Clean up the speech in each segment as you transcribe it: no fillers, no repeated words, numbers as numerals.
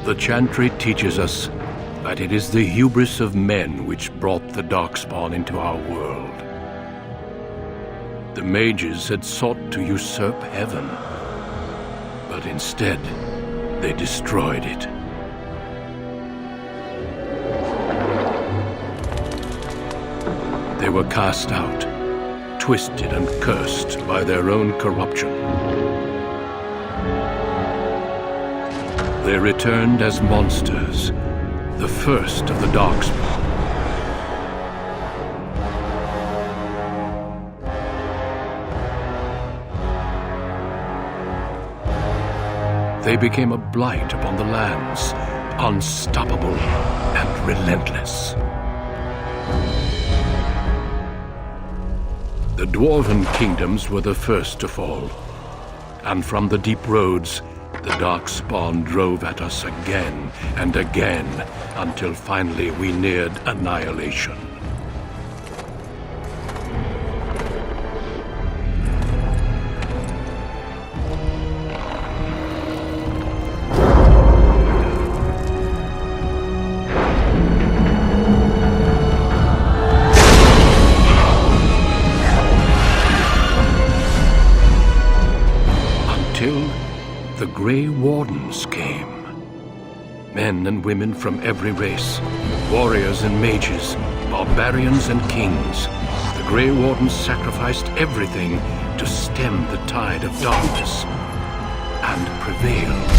The Chantry teaches us that it is the hubris of men which brought the Darkspawn into our world. The mages had sought to usurp heaven, but instead they destroyed it. They were cast out, twisted and cursed by their own corruption. They returned as monsters, the first of the Darkspawn. They became a blight upon the lands, unstoppable and relentless. The Dwarven kingdoms were the first to fall, and from the deep roads, the Darkspawn drove at us again and again, until finally we neared annihilation. The Grey Wardens came. Men and women from every race, warriors and mages, barbarians and kings. The Grey Wardens sacrificed everything to stem the tide of darkness and prevail.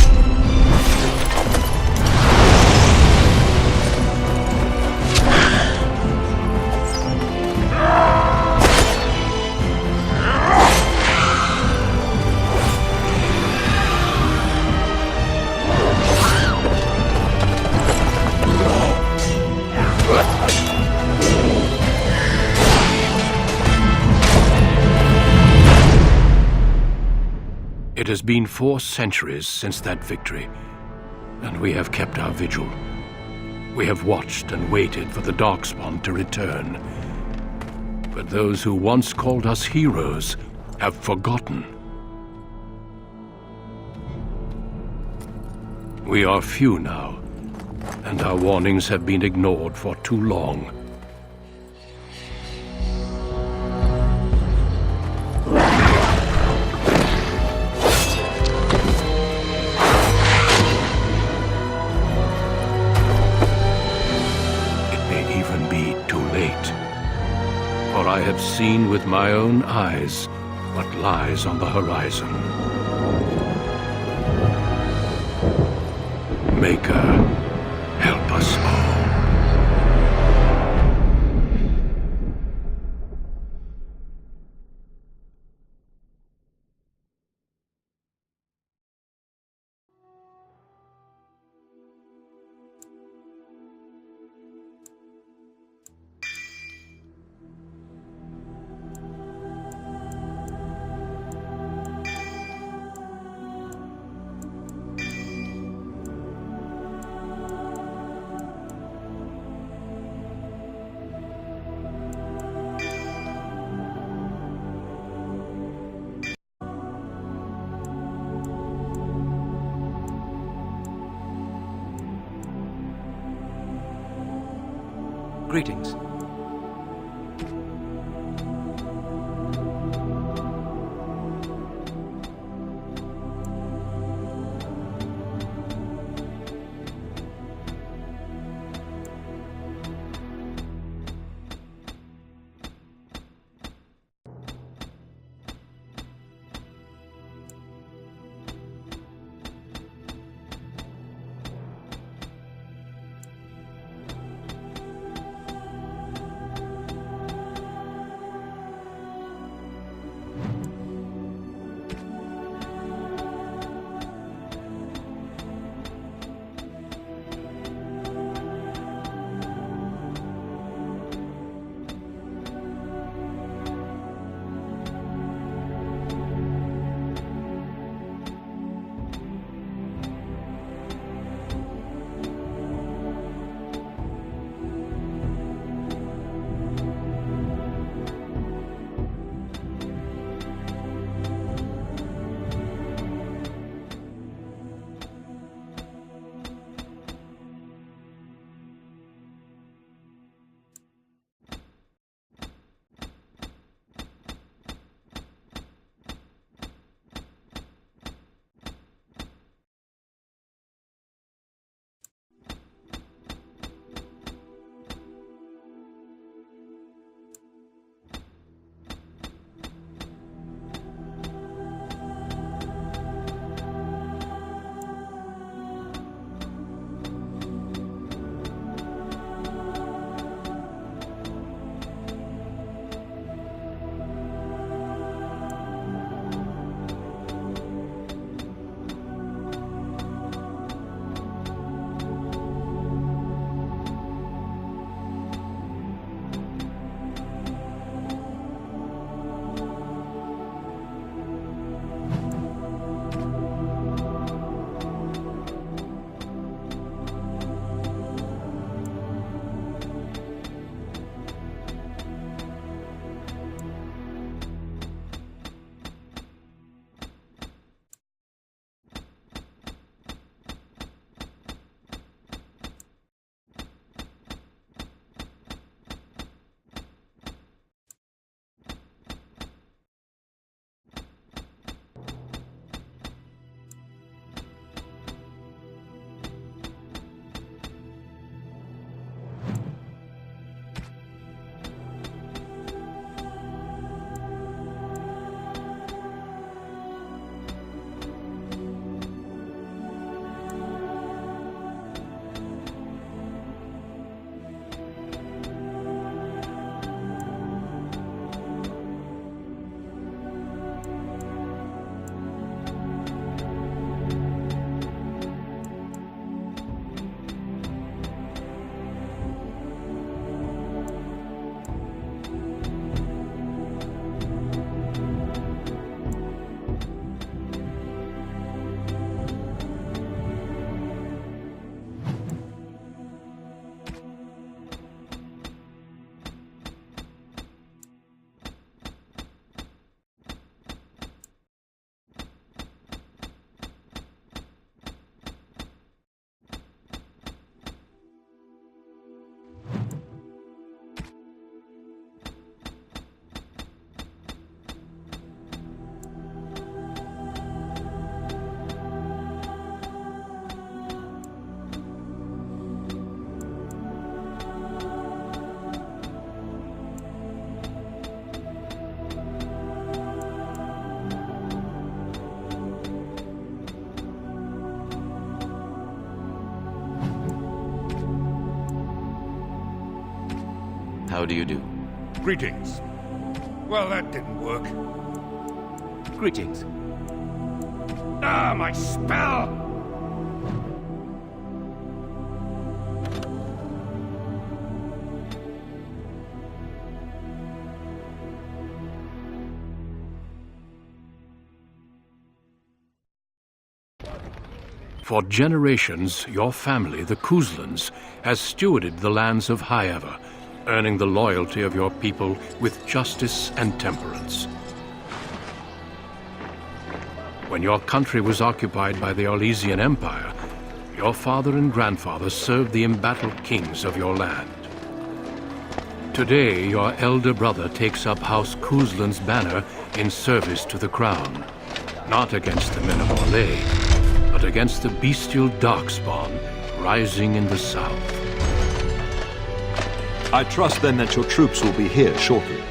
It has been 4 centuries since that victory, and we have kept our vigil. We have watched and waited for the Darkspawn to return. But those who once called us heroes have forgotten. We are few now, and our warnings have been ignored for too long. For I have seen with my own eyes what lies on the horizon. Maker, help us all. Greetings. How do you do? Greetings. Well, that didn't work. Greetings. Ah, my spell! For generations, your family, the Kuzlans, has stewarded the lands of Highever, earning the loyalty of your people with justice and temperance. When your country was occupied by the Orlesian Empire, your father and grandfather served the embattled kings of your land. Today, your elder brother takes up House Kuzlan's banner in service to the crown, not against the men of Orlais, but against the bestial darkspawn rising in the south. I trust then that your troops will be here shortly.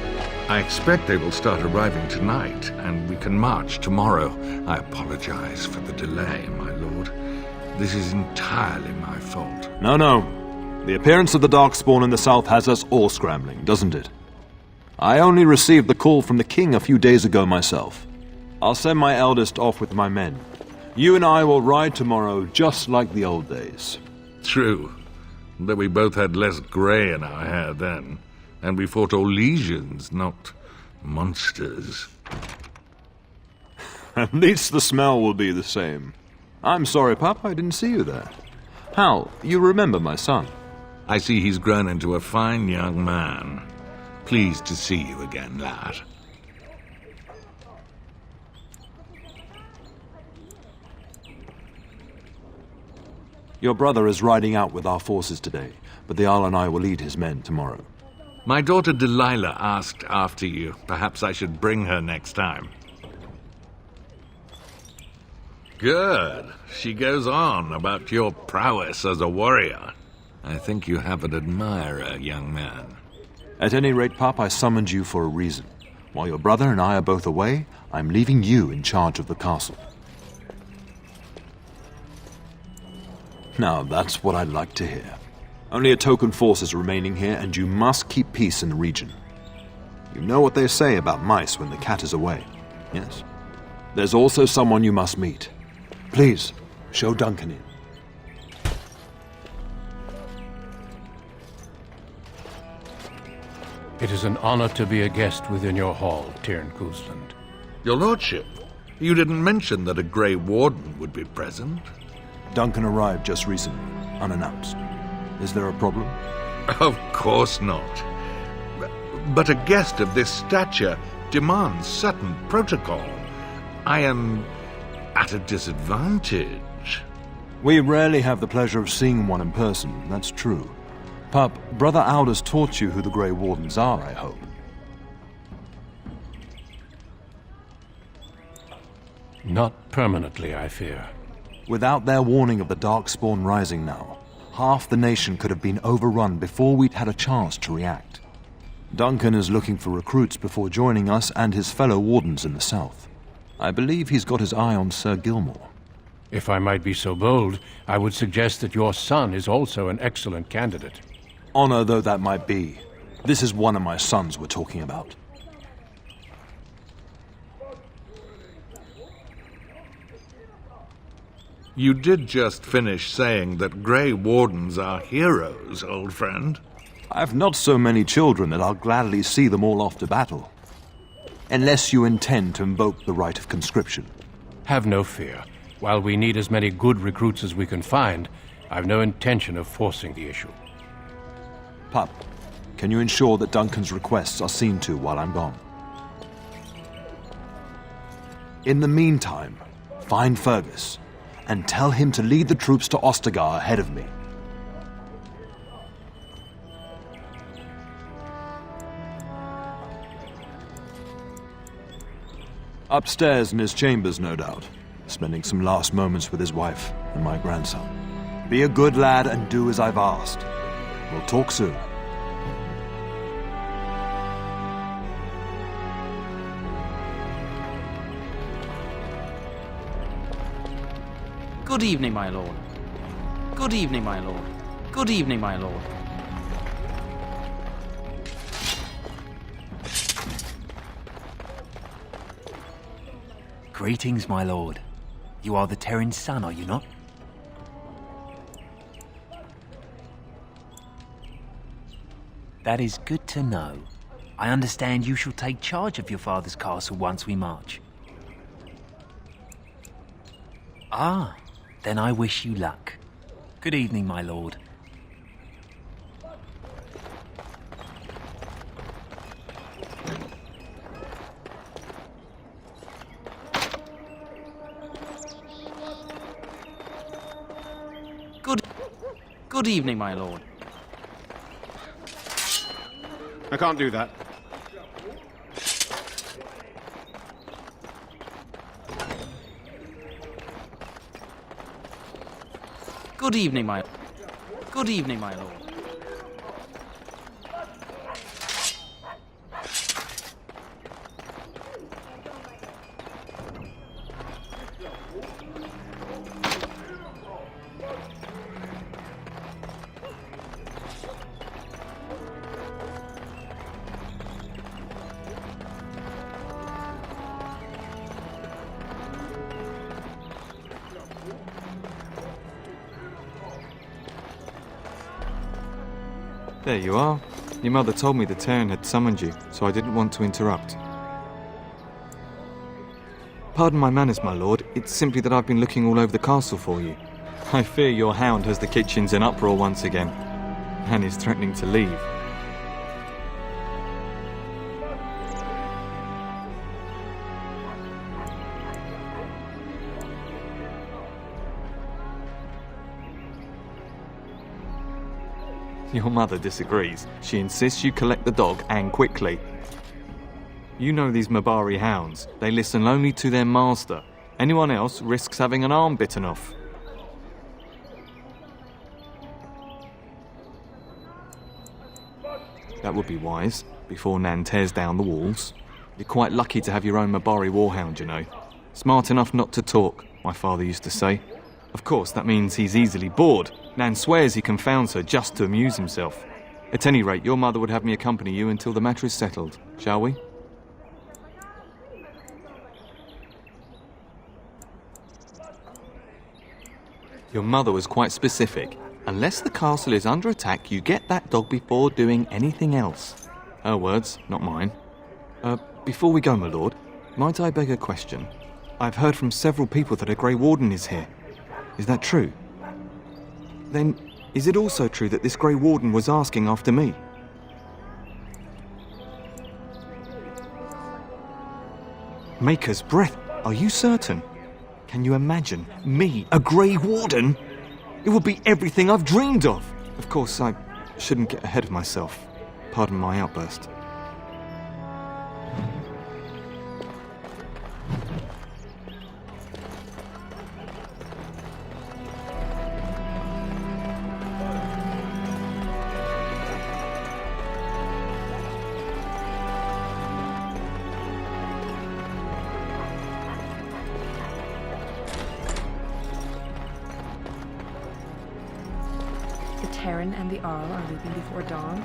I expect they will start arriving tonight, and we can march tomorrow. I apologize for the delay, my lord. This is entirely my fault. No. The appearance of the Darkspawn in the south has us all scrambling, doesn't it? I only received the call from the king a few days ago myself. I'll send my eldest off with my men. You and I will ride tomorrow just like the old days. True, though we both had less grey in our hair then, and we fought Orlesians, not monsters. At least the smell will be the same. I'm sorry, Pop, I didn't see you there. Hal, you remember my son? I see he's grown into a fine young man. Pleased to see you again, lad. Your brother is riding out with our forces today, but the Jarl and I will lead his men tomorrow. My daughter Delilah asked after you. Perhaps I should bring her next time. Good. She goes on about your prowess as a warrior. I think you have an admirer, young man. At any rate, Pop, I summoned you for a reason. While your brother and I are both away, I'm leaving you in charge of the castle. Now, that's what I'd like to hear. Only a token force is remaining here, and you must keep peace in the region. You know what they say about mice when the cat is away, yes? There's also someone you must meet. Please, show Duncan in. It is an honor to be a guest within your hall, Tyrn Kuzland. Your lordship, you didn't mention that a Grey Warden would be present. Duncan arrived just recently, unannounced. Is there a problem? Of course not. But a guest of this stature demands certain protocol. I am at a disadvantage. We rarely have the pleasure of seeing one in person, that's true. Pup, Brother Aldous taught you who the Grey Wardens are, I hope. Not permanently, I fear. Without their warning of the Darkspawn rising now, half the nation could have been overrun before we'd had a chance to react. Duncan is looking for recruits before joining us and his fellow wardens in the south. I believe he's got his eye on Sir Gilmore. If I might be so bold, I would suggest that your son is also an excellent candidate. Honor though that might be, this is one of my sons we're talking about. You did just finish saying that Grey Wardens are heroes, old friend. I've not so many children that I'll gladly see them all off to battle. Unless you intend to invoke the right of conscription. Have no fear. While we need as many good recruits as we can find, I've no intention of forcing the issue. Pup, can you ensure that Duncan's requests are seen to while I'm gone? In the meantime, find Fergus and tell him to lead the troops to Ostagar ahead of me. Upstairs in his chambers, no doubt, spending some last moments with his wife and my grandson. Be a good lad and do as I've asked. We'll talk soon. Good evening, my lord. Good evening, my lord. Good evening, my lord. Greetings, my lord. You are the Terran's son, are you not? That is good to know. I understand you shall take charge of your father's castle once we march. Ah, then I wish you luck. Good evening, my lord. Good evening, my lord. I can't do that. Good evening, my lord. There you are. Your mother told me the Terran had summoned you, so I didn't want to interrupt. Pardon my manners, my lord. It's simply that I've been looking all over the castle for you. I fear your hound has the kitchens in uproar once again, and is threatening to leave. Your mother disagrees. She insists you collect the dog, and quickly. You know these Mabari hounds. They listen only to their master. Anyone else risks having an arm bitten off. That would be wise, before Nan tears down the walls. You're quite lucky to have your own Mabari warhound, you know. Smart enough not to talk, my father used to say. Of course, that means he's easily bored. Nan swears he confounds her just to amuse himself. At any rate, your mother would have me accompany you until the matter is settled, shall we? Your mother was quite specific. Unless the castle is under attack, you get that dog before doing anything else. Her words, not mine. Before we go, my lord, might I beg a question? I've heard from several people that a Grey Warden is here. Is that true? Then, is it also true that this Grey Warden was asking after me? Maker's breath, are you certain? Can you imagine me, a Grey Warden? It would be everything I've dreamed of. Of course, I shouldn't get ahead of myself. Pardon my outburst. The Terran and the Arl are leaving before dawn.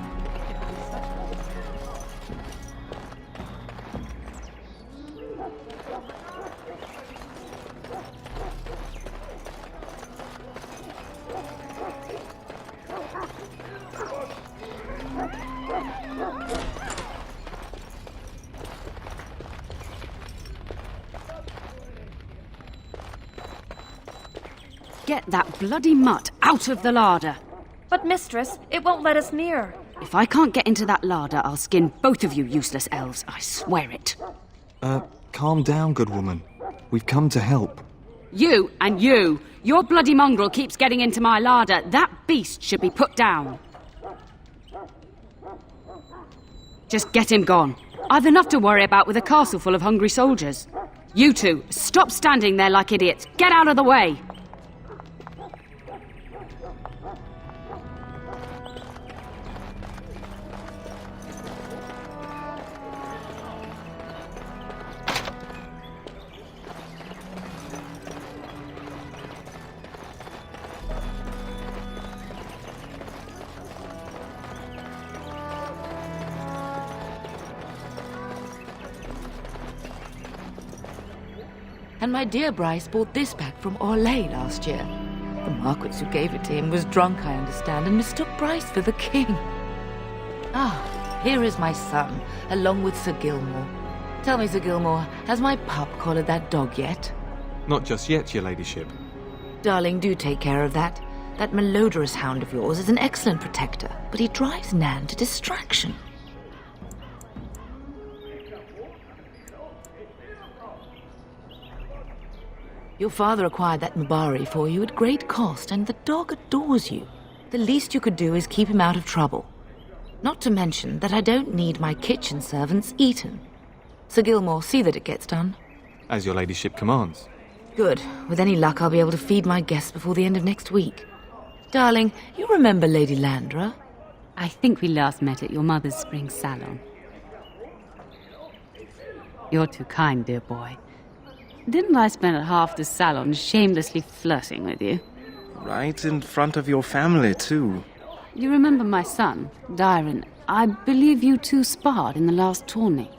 Get that bloody mutt out of the larder! But mistress, it won't let us near. If I can't get into that larder, I'll skin both of you useless elves, I swear it. Calm down, good woman. We've come to help. You and you! Your bloody mongrel keeps getting into my larder. That beast should be put down. Just get him gone. I've enough to worry about with a castle full of hungry soldiers. You two, stop standing there like idiots. Get out of the way! And my dear Bryce bought this back from Orlais last year. The Marquis who gave it to him was drunk, I understand, and mistook Bryce for the king. Ah, here is my son, along with Sir Gilmore. Tell me, Sir Gilmore, has my pup collared that dog yet? Not just yet, your ladyship. Darling, do take care of that. That malodorous hound of yours is an excellent protector, but he drives Nan to distraction. Your father acquired that Mabari for you at great cost, and the dog adores you. The least you could do is keep him out of trouble. Not to mention that I don't need my kitchen servants eaten. Sir Gilmore, see that it gets done. As your ladyship commands. Good. With any luck, I'll be able to feed my guests before the end of next week. Darling, you remember Lady Landra? I think we last met at your mother's spring salon. You're too kind, dear boy. Didn't I spend half the salon shamelessly flirting with you? Right in front of your family, too. You remember my son, Dyron? I believe you two sparred in the last tourney.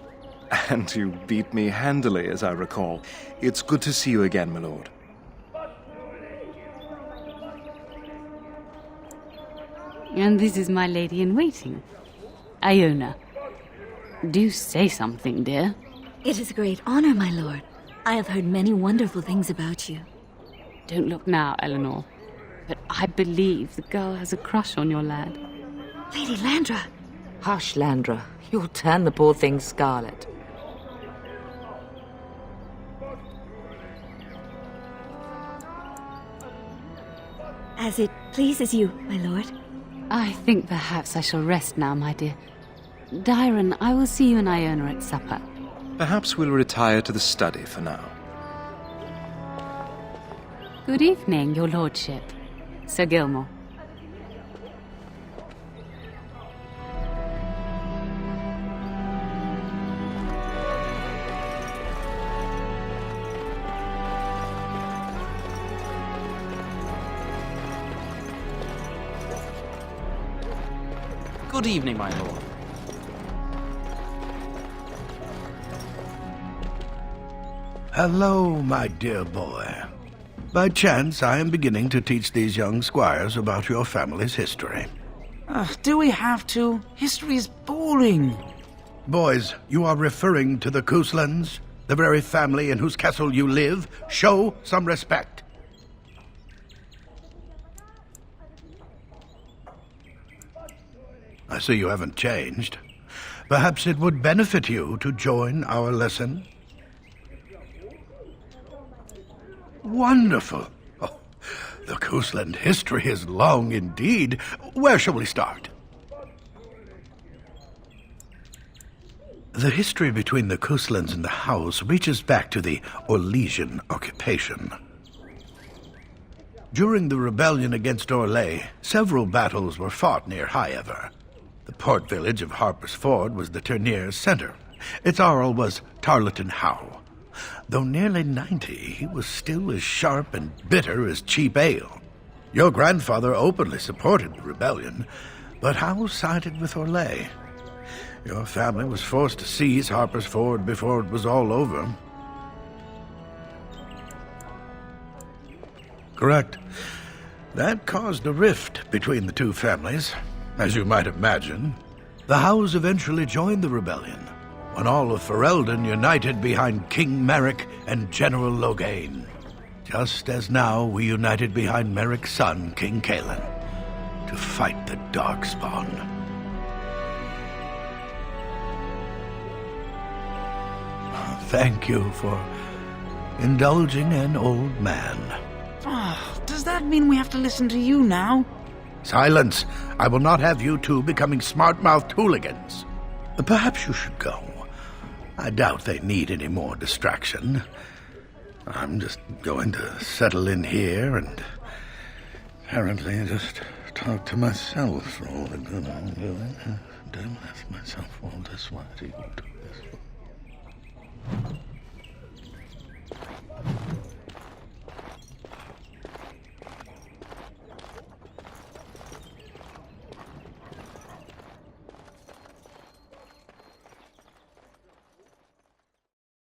And you beat me handily, as I recall. It's good to see you again, my lord. And this is my lady-in-waiting, Iona. Do say something, dear. It is a great honor, my lord. I have heard many wonderful things about you. Don't look now, Eleanor. But I believe the girl has a crush on your lad. Lady Landra! Hush, Landra. You'll turn the poor thing scarlet. As it pleases you, my lord. I think perhaps I shall rest now, my dear. Dyron, I will see you and Iona at supper. Perhaps we'll retire to the study for now. Good evening, your lordship. Sir Gilmore. Good evening, my lord. Hello, my dear boy. By chance, I am beginning to teach these young squires about your family's history. Do we have to? History is boring. Boys, you are referring to the Couslands, the very family in whose castle you live. Show some respect. I see you haven't changed. Perhaps it would benefit you to join our lesson. Wonderful. Oh, the Cousland history is long indeed. Where shall we start? The history between the Couslands and the House reaches back to the Orlesian occupation. During the rebellion against Orlais, several battles were fought near Highever. The port village of Harper's Ford was the tournier's center. Its Earl was Tarleton Howe. Though nearly 90, he was still as sharp and bitter as cheap ale. Your grandfather openly supported the rebellion, but Howe sided with Orlais. Your family was forced to seize Harper's Ford before it was all over. Correct. That caused a rift between the two families. As you might imagine, the Howes eventually joined the rebellion, when all of Ferelden united behind King Merrick and General Loghain, just as now we united behind Merrick's son, King Caelan, to fight the Darkspawn. Thank you for indulging an old man. Does that mean we have to listen to you now? Silence! I will not have you two becoming smart-mouthed hooligans. Perhaps you should go. I doubt they need any more distraction. I'm just going to settle in here and apparently just talk to myself for all the good I'm doing. Don't ask myself all this, why do you do this?